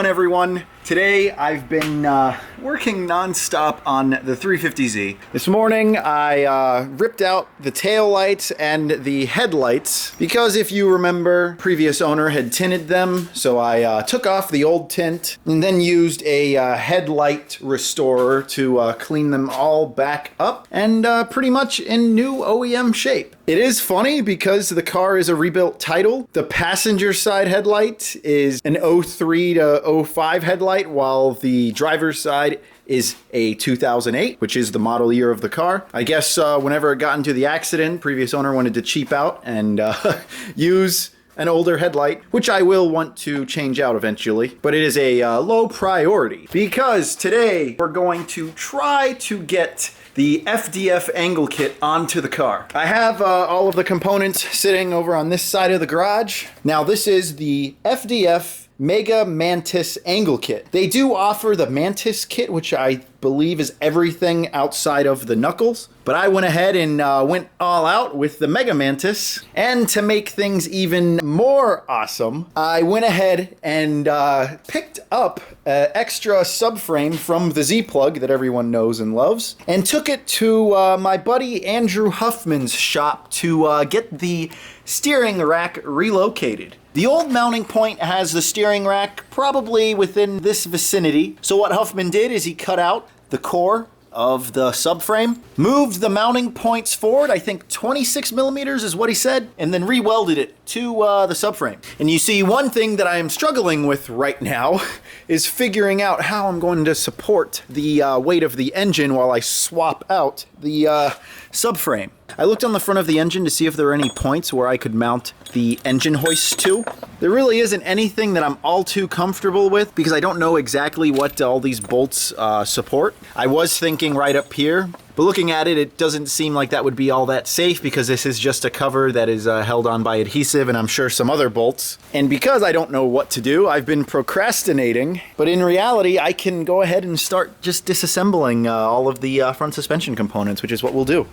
on, everyone? Today I've been working non-stop on the 350Z. This morning I ripped out the tail lights and the headlights because, if you remember, previous owner had tinted them, so I took off the old tint and then used a headlight restorer to clean them all back up and pretty much in new OEM shape. It is funny because the car is a rebuilt title. The passenger side headlight is an 03 to 05 headlight, while the driver's side is a 2008, which is the model year of the car. I guess whenever it got into the accident, previous owner wanted to cheap out and use an older headlight, which I will want to change out eventually, but it is a low priority because today we're going to try to get the FDF angle kit onto the car. I have all of the components sitting over on this side of the garage. Now this is the FDF Mega Mantis angle kit. They do offer the Mantis kit, which I believe is everything outside of the knuckles, but I went ahead and went all out with the Mega Mantis. And to make things even more awesome, I went ahead and picked up an extra subframe from the Z-Plug that everyone knows and loves, and took it to my buddy Andrew Huffman's shop to get the steering rack relocated. The old mounting point has the steering rack probably within this vicinity. So what Huffman did is he cut out the core of the subframe, moved the mounting points forward, I think 26 millimeters is what he said, and then re-welded it to the subframe. And you see, one thing that I am struggling with right now is figuring out how I'm going to support the weight of the engine while I swap out the subframe. I looked on the front of the engine to see if there were any points where I could mount the engine hoist to. There really isn't anything that I'm all too comfortable with because I don't know exactly what all these bolts support. I was thinking right up here, but looking at it, it doesn't seem like that would be all that safe because this is just a cover that is held on by adhesive and I'm sure some other bolts. And because I don't know what to do, I've been procrastinating, but in reality, I can go ahead and start just disassembling all of the front suspension components, which is what we'll do.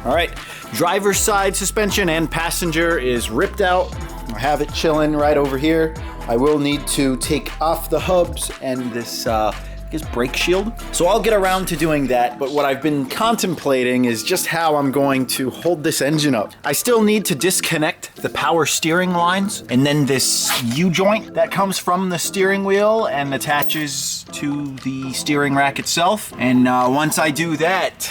All right, driver's side suspension and passenger is ripped out. I have it chilling right over here. I will need to take off the hubs and this brake shield. So I'll get around to doing that, but what I've been contemplating is just how I'm going to hold this engine up. I still need to disconnect the power steering lines and then this U-joint that comes from the steering wheel and attaches to the steering rack itself. And once I do that,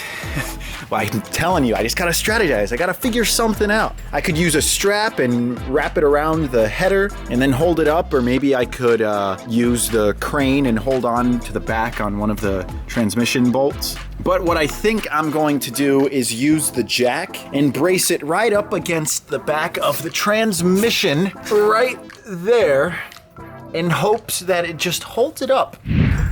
well, I'm telling you, I just gotta strategize. I gotta figure something out. I could use a strap and wrap it around the header and then hold it up, or maybe I could use the crane and hold on to the back on one of the transmission bolts. But what I think I'm going to do is use the jack and brace it right up against the back of the transmission right there in hopes that it just holds it up.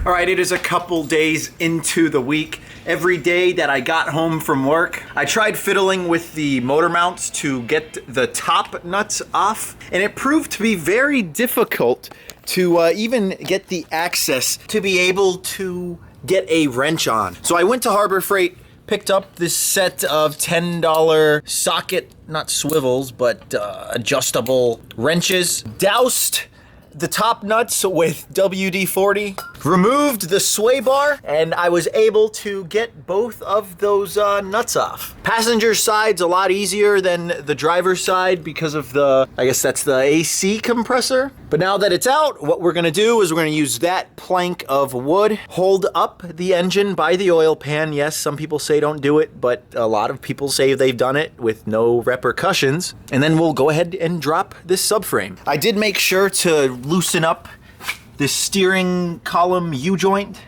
All right, it is a couple days into the week. Every day that I got home from work, I tried fiddling with the motor mounts to get the top nuts off, and it proved to be very difficult to even get the access to be able to get a wrench on. So I went to Harbor Freight, picked up this set of $10 socket, not swivels, but adjustable wrenches, doused the top nuts with WD-40, removed the sway bar, and I was able to get both of those nuts off. Passenger side's a lot easier than the driver's side because of the, I guess that's the AC compressor. But now that it's out, what we're gonna do is we're gonna use that plank of wood, hold up the engine by the oil pan. Yes, some people say don't do it, but a lot of people say they've done it with no repercussions. And then we'll go ahead and drop this subframe. I did make sure to loosen up this steering column U-joint.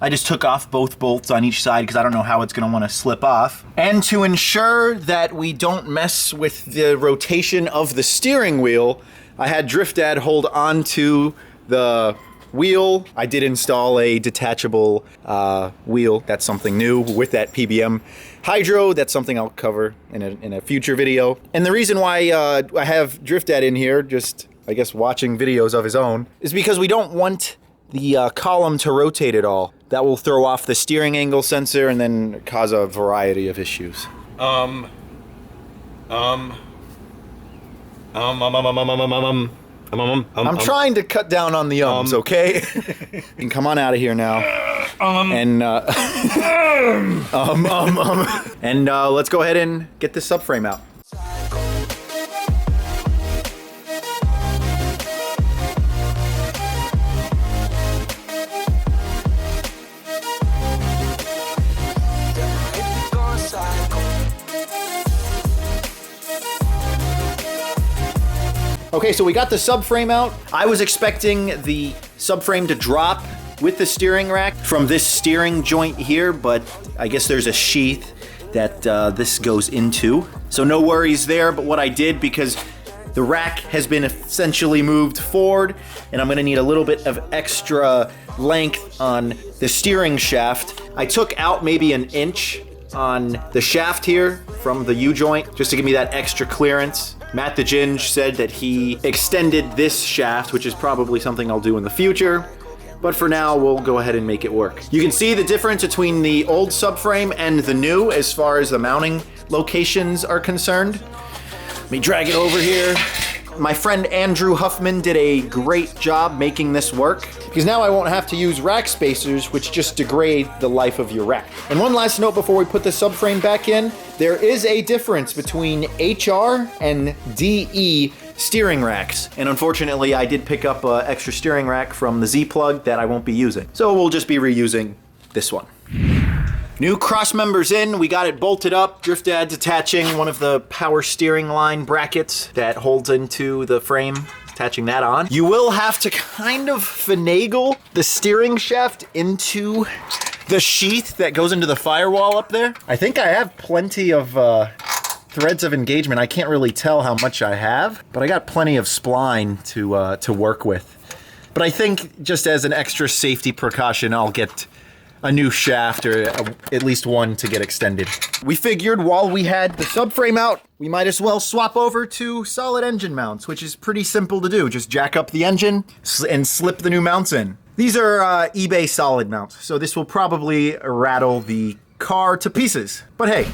I just took off both bolts on each side because I don't know how it's going to want to slip off. And to ensure that we don't mess with the rotation of the steering wheel, I had Drift Dad hold on to the wheel. I did install a detachable wheel. That's something new with that PBM hydro. That's something I'll cover in a future video. And the reason why I have Drift Dad in here, just I guess watching videos of his own, is because we don't want the column to rotate at all. That will throw off the steering angle sensor and then cause a variety of issues. I'm trying to cut down on the ums, okay? And come on out of here now. And let's go ahead and get this subframe out. Okay, so we got the subframe out. I was expecting the subframe to drop with the steering rack from this steering joint here, but I guess there's a sheath that this goes into. So no worries there, but what I did, because the rack has been essentially moved forward, and I'm gonna need a little bit of extra length on the steering shaft, I took out maybe an inch on the shaft here from the U-joint, just to give me that extra clearance. Matt the Ginge said that he extended this shaft, which is probably something I'll do in the future. But for now, we'll go ahead and make it work. You can see the difference between the old subframe and the new as far as the mounting locations are concerned. Let me drag it over here. My friend Andrew Huffman did a great job making this work, because now I won't have to use rack spacers, which just degrade the life of your rack. And one last note before we put the subframe back in, there is a difference between HR and DE steering racks. And unfortunately, I did pick up an extra steering rack from the Z-Plug that I won't be using. So we'll just be reusing this one. New cross members in, we got it bolted up. Drift Dad's attaching one of the power steering line brackets that holds into the frame, attaching that on. You will have to kind of finagle the steering shaft into the sheath that goes into the firewall up there. I think I have plenty of threads of engagement. I can't really tell how much I have, but I got plenty of spline to work with. But I think just as an extra safety precaution, I'll get a new shaft, or at least one to get extended. We figured while we had the subframe out, we might as well swap over to solid engine mounts, which is pretty simple to do. Just jack up the engine and slip the new mounts in. These are eBay solid mounts, so this will probably rattle the car to pieces. But hey,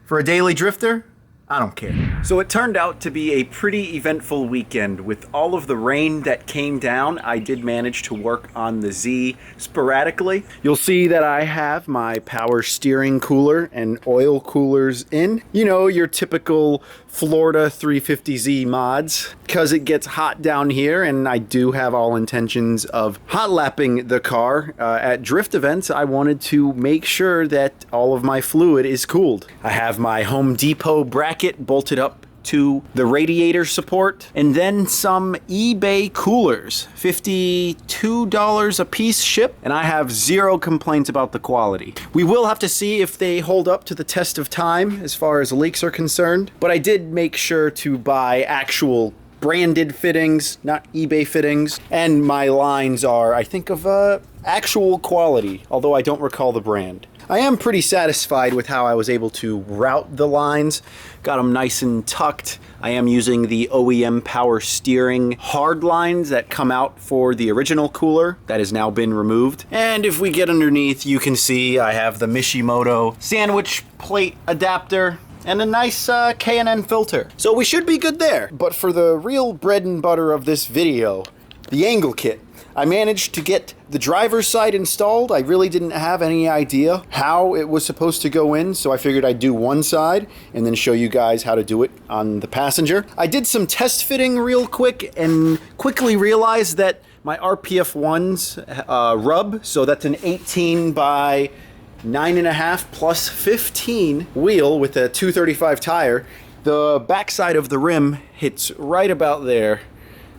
for a daily drifter, I don't care. So it turned out to be a pretty eventful weekend. With all of the rain that came down, I did manage to work on the Z sporadically. You'll see that I have my power steering cooler and oil coolers in. You know, your typical Florida 350Z mods, because it gets hot down here, and I do have all intentions of hot lapping the car at drift events. I wanted to make sure that all of my fluid is cooled. I have my Home Depot bracket bolted up to the radiator support, and then some eBay coolers, $52 a piece ship, and I have zero complaints about the quality. We will have to see if they hold up to the test of time as far as leaks are concerned, but I did make sure to buy actual branded fittings, not eBay fittings, and my lines are, I think, of actual quality, although I don't recall the brand. I am pretty satisfied with how I was able to route the lines. Got them nice and tucked. I am using the OEM power steering hard lines that come out for the original cooler that has now been removed. And if we get underneath, you can see I have the Mishimoto sandwich plate adapter and a nice K&N filter. So we should be good there. But for the real bread and butter of this video, the angle kit. I managed to get the driver's side installed. I really didn't have any idea how it was supposed to go in, so I figured I'd do one side and then show you guys how to do it on the passenger. I did some test fitting real quick and quickly realized that my RPF1's rub, so that's an 18 by 9.5 plus 15 wheel with a 235 tire. The backside of the rim hits right about there.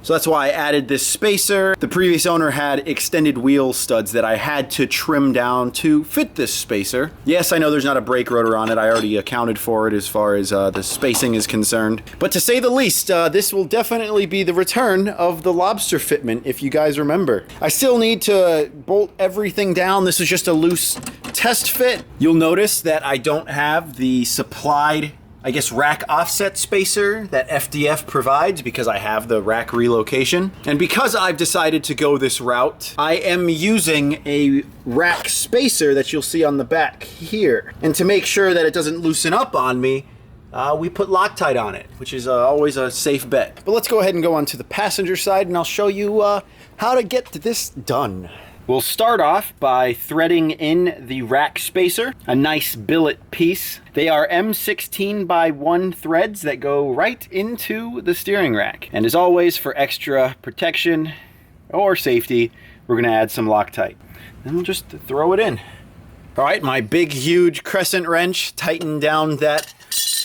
So that's why I added this spacer. The previous owner had extended wheel studs that I had to trim down to fit this spacer. Yes, I know there's not a brake rotor on it. I already accounted for it as far as the spacing is concerned. But to say the least, this will definitely be the return of the lobster fitment, if you guys remember. I still need to bolt everything down. This is just a loose test fit. You'll notice that I don't have the supplied, I guess, rack offset spacer that FDF provides because I have the rack relocation. And because I've decided to go this route, I am using a rack spacer that you'll see on the back here. And to make sure that it doesn't loosen up on me, we put Loctite on it, which is always a safe bet. But let's go ahead and go on to the passenger side and I'll show you how to get this done. We'll start off by threading in the rack spacer, a nice billet piece. They are M16x1 threads that go right into the steering rack. And as always, for extra protection or safety, we're gonna add some Loctite. And we'll just throw it in. All right, my big, huge crescent wrench tightened down that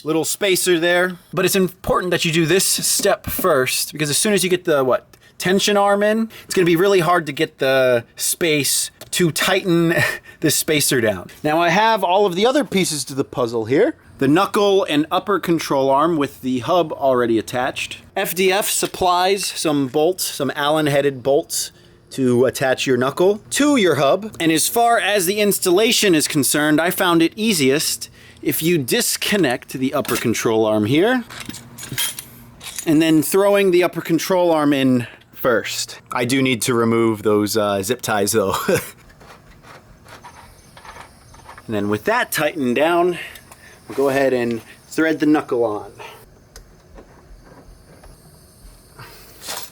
little spacer there. But it's important that you do this step first, because as soon as you get the, tension arm in, it's gonna be really hard to get the space to tighten this spacer down. Now I have all of the other pieces to the puzzle here. The knuckle and upper control arm with the hub already attached. FDF supplies some bolts, some Allen-headed bolts to attach your knuckle to your hub. And as far as the installation is concerned, I found it easiest if you disconnect the upper control arm here and then throwing the upper control arm in first. I do need to remove those zip ties though. And then with that tightened down, we'll go ahead and thread the knuckle on.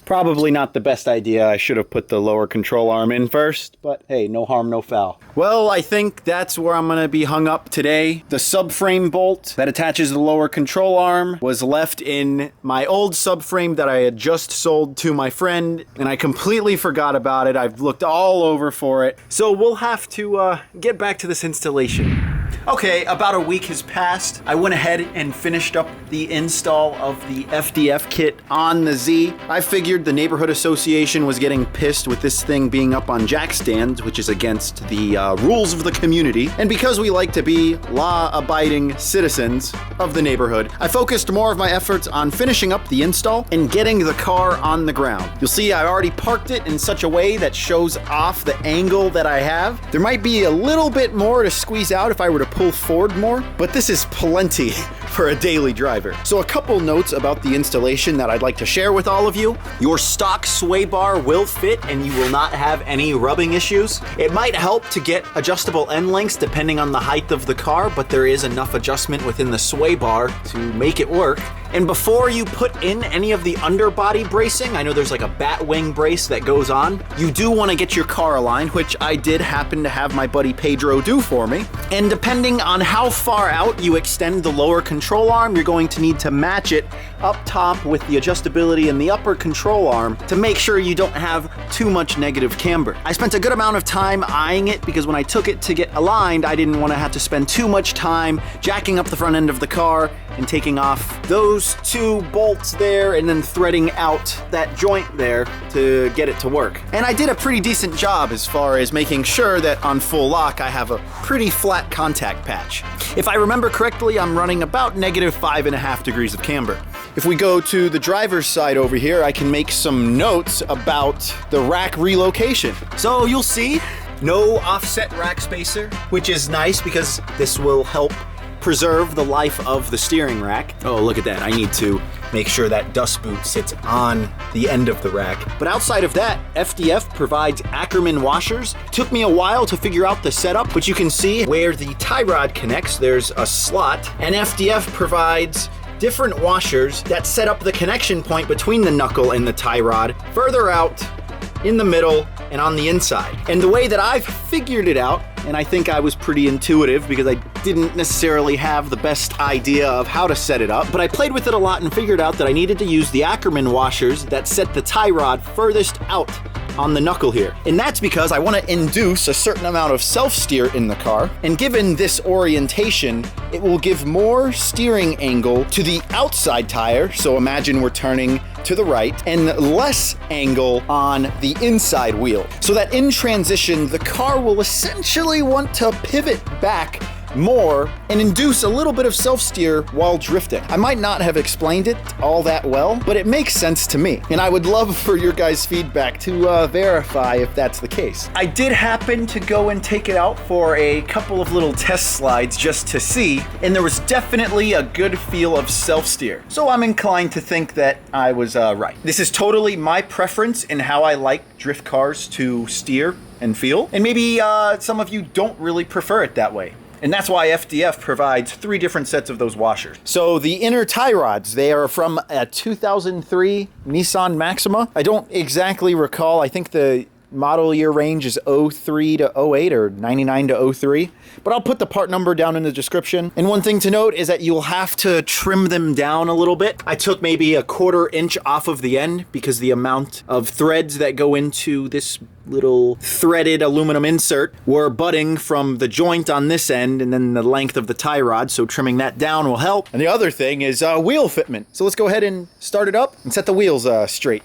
Probably not the best idea. I should have put the lower control arm in first, but hey, no harm, no foul. Well, I think that's where I'm gonna be hung up today. The subframe bolt that attaches the lower control arm was left in my old subframe that I had just sold to my friend, and I completely forgot about it. I've looked all over for it. So we'll have to get back to this installation. Okay, about a week has passed. I went ahead and finished up the install of the FDF kit on the Z. I figured the neighborhood association was getting pissed with this thing being up on jack stands, which is against the rules of the community. And because we like to be law-abiding citizens of the neighborhood, I focused more of my efforts on finishing up the install and getting the car on the ground. You'll see I already parked it in such a way that shows off the angle that I have. There might be a little bit more to squeeze out if I were to pull forward more, but this is plenty for a daily driver. So a couple notes about the installation that I'd like to share with all of you. Your stock sway bar will fit and you will not have any rubbing issues. It might help to get adjustable end lengths depending on the height of the car, but there is enough adjustment within the sway bar to make it work. And before you put in any of the underbody bracing, I know there's like a bat wing brace that goes on, you do want to get your car aligned, which I did happen to have my buddy Pedro do for me. And depending on how far out you extend the lower control arm, you're going to need to match it up top with the adjustability in the upper control arm to make sure you don't have too much negative camber. I spent a good amount of time eyeing it because when I took it to get aligned, I didn't want to have to spend too much time jacking up the front end of the car and taking off those two bolts there and then threading out that joint there to get it to work. And I did a pretty decent job as far as making sure that on full lock I have a pretty flat contact patch. If I remember correctly, I'm running about -5.5 degrees of camber. If we go to the driver's side over here, I can make some notes about the rack relocation. So you'll see no offset rack spacer, which is nice because this will help preserve the life of the steering rack. Oh, look at that. I need to make sure that dust boot sits on the end of the rack. But outside of that, FDF provides Ackerman washers. Took me a while to figure out the setup, but you can see where the tie rod connects, there's a slot, and FDF provides different washers that set up the connection point between the knuckle and the tie rod further out, in the middle, and on the inside. And the way that I've figured it out, and I think I was pretty intuitive because I didn't necessarily have the best idea of how to set it up, but I played with it a lot and figured out that I needed to use the Ackerman washers that set the tie rod furthest out on the knuckle here. And that's because I want to induce a certain amount of self-steer in the car. And given this orientation, it will give more steering angle to the outside tire. So imagine we're turning to the right, and less angle on the inside wheel. So that in transition, the car will essentially want to pivot back more and induce a little bit of self-steer while drifting. I might not have explained it all that well, but it makes sense to me. And I would love for your guys' feedback to verify if that's the case. I did happen to go and take it out for a couple of little test slides just to see, and there was definitely a good feel of self-steer. So I'm inclined to think that I was right. This is totally my preference in how I like drift cars to steer and feel. And maybe some of you don't really prefer it that way. And that's why FDF provides 3 different sets of those washers. So the inner tie rods, they are from a 2003 Nissan Maxima. I don't exactly recall. I think the model year range is 03 to 08 or 99 to 03. But I'll put the part number down in the description. And one thing to note is that you'll have to trim them down a little bit. I took maybe a 1/4 inch off of the end because the amount of threads that go into this little threaded aluminum insert were butting from the joint on this end and then the length of the tie rod, so trimming that down will help. And the other thing is wheel fitment. So let's go ahead and start it up and set the wheels straight.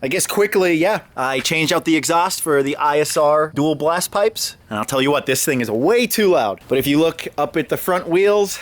I guess quickly, yeah, I changed out the exhaust for the ISR dual blast pipes. And I'll tell you what, this thing is way too loud. But if you look up at the front wheels,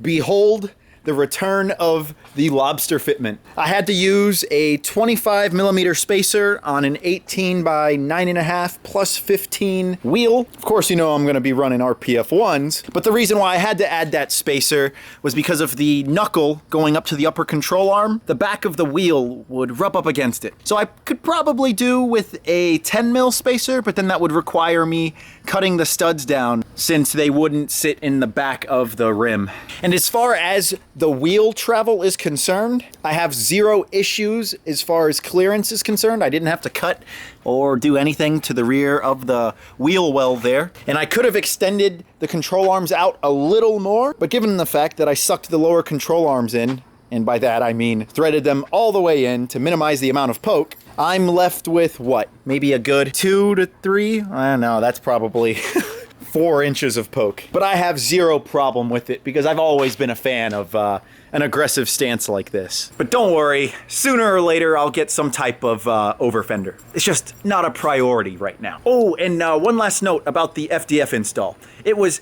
behold the return of the lobster fitment. I had to use a 25mm spacer on an 18 by 9.5 plus 15 wheel. Of course, you know I'm gonna be running RPF 1s, but the reason why I had to add that spacer was because of the knuckle going up to the upper control arm. The back of the wheel would rub up against it. So I could probably do with a 10mm spacer, but then that would require me cutting the studs down since they wouldn't sit in the back of the rim. And as far as the wheel travel is concerned, I have 0 issues as far as clearance is concerned. I didn't have to cut or do anything to the rear of the wheel well there. And I could have extended the control arms out a little more, but given the fact that I sucked the lower control arms in, and by that I mean threaded them all the way in to minimize the amount of poke, I'm left with what? Maybe a good 2 to 3? I don't know, that's probably 4 inches of poke. But I have 0 problem with it because I've always been a fan of an aggressive stance like this. But don't worry, sooner or later I'll get some type of over fender. It's just not a priority right now. Oh, and one last note about the FDF install. It was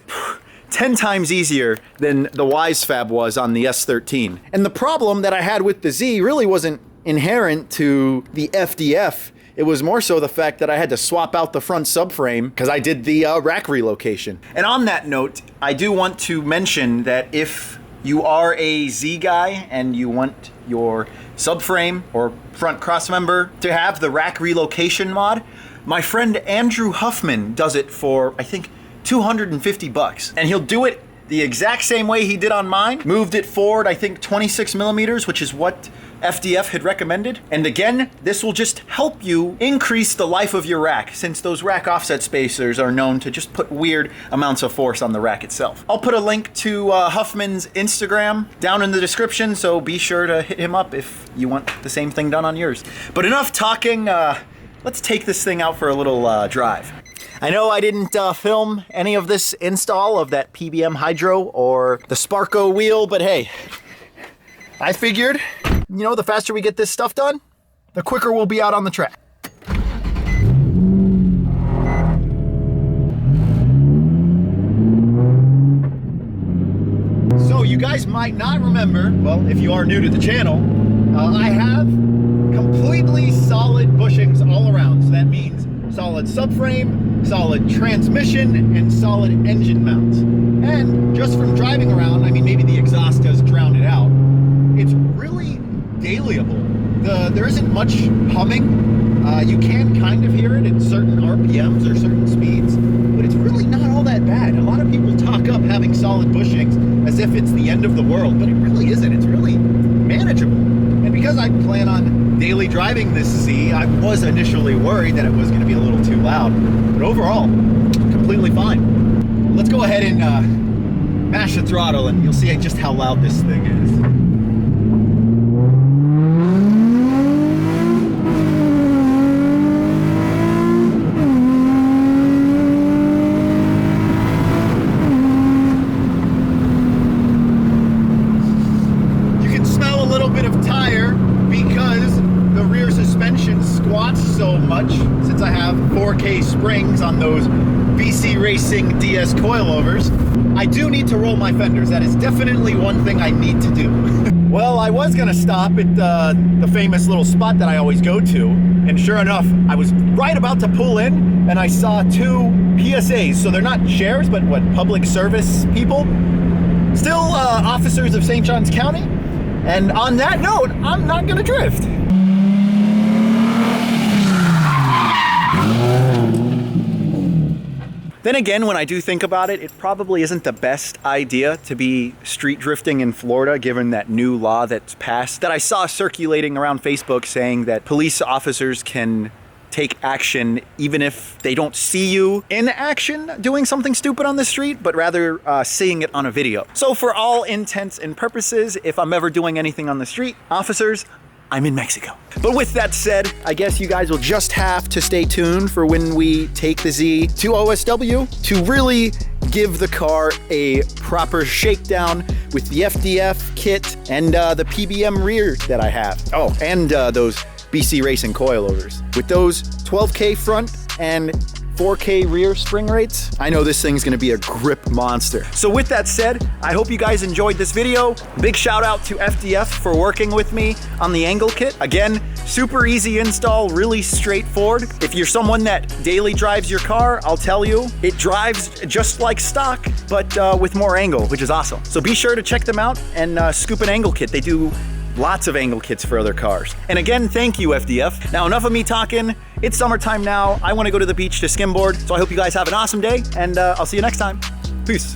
10 times easier than the WiseFab was on the S13. And the problem that I had with the Z really wasn't inherent to the FDF. It was more so the fact that I had to swap out the front subframe because I did the rack relocation. And on that note, I do want to mention that if you are a Z guy and you want your subframe or front crossmember to have the rack relocation mod, my friend Andrew Huffman does it for, I think, $250. And he'll do it the exact same way he did on mine. Moved it forward, I think 26mm, which is what FDF had recommended. And again, this will just help you increase the life of your rack, since those rack offset spacers are known to just put weird amounts of force on the rack itself. I'll put a link to Huffman's Instagram down in the description, so be sure to hit him up if you want the same thing done on yours. But enough talking, let's take this thing out for a little drive. I know I didn't film any of this install of that PBM Hydro or the Sparco wheel, but hey, I figured, you know, the faster we get this stuff done, the quicker we'll be out on the track. So you guys might not remember, well, if you are new to the channel, I have completely solid bushings all around. So that means solid subframe, solid transmission, and solid engine mounts. And just from driving around, I mean, maybe the exhaust does drown it out, it's really dailyable. There isn't much humming. You can kind of hear it at certain RPMs or certain speeds, but it's really not all that bad. A lot of people talk up having solid bushings as if it's the end of the world, but it really isn't. It's really manageable. And because I plan on daily driving this Z, I was initially worried that it was going to be a little too loud, but overall, completely fine. Let's go ahead and mash the throttle and you'll see just how loud this thing is. So much since I have 4K springs on those BC Racing DS coilovers. I do need to roll my fenders. That is definitely one thing I need to do. Well, I was gonna stop at the famous little spot that I always go to, and sure enough, I was right about to pull in and I saw 2 PSAs. So they're not sheriffs, but what, public service people? Still officers of St. Johns County. And on that note, I'm not gonna drift. Then again, when I do think about it, it probably isn't the best idea to be street drifting in Florida, given that new law that's passed that I saw circulating around Facebook saying that police officers can take action even if they don't see you in action doing something stupid on the street, but rather seeing it on a video. So for all intents and purposes, if I'm ever doing anything on the street, officers, I'm in Mexico. But with that said, I guess you guys will just have to stay tuned for when we take the Z to OSW to really give the car a proper shakedown with the FDF kit and the PBM rear that I have. Oh, and those BC Racing coilovers. With those 12K front and 4K rear spring rates, I know this thing's gonna be a grip monster. So with that said, I hope you guys enjoyed this video. Big shout out to FDF for working with me on the angle kit. Again, super easy install, really straightforward. If you're someone that daily drives your car, I'll tell you, it drives just like stock, but with more angle, which is awesome. So be sure to check them out and scoop an angle kit. They do lots of angle kits for other cars. And again, thank you, FDF. Now, enough of me talking. It's summertime now. I want to go to the beach to skimboard. So I hope you guys have an awesome day, and I'll see you next time. Peace.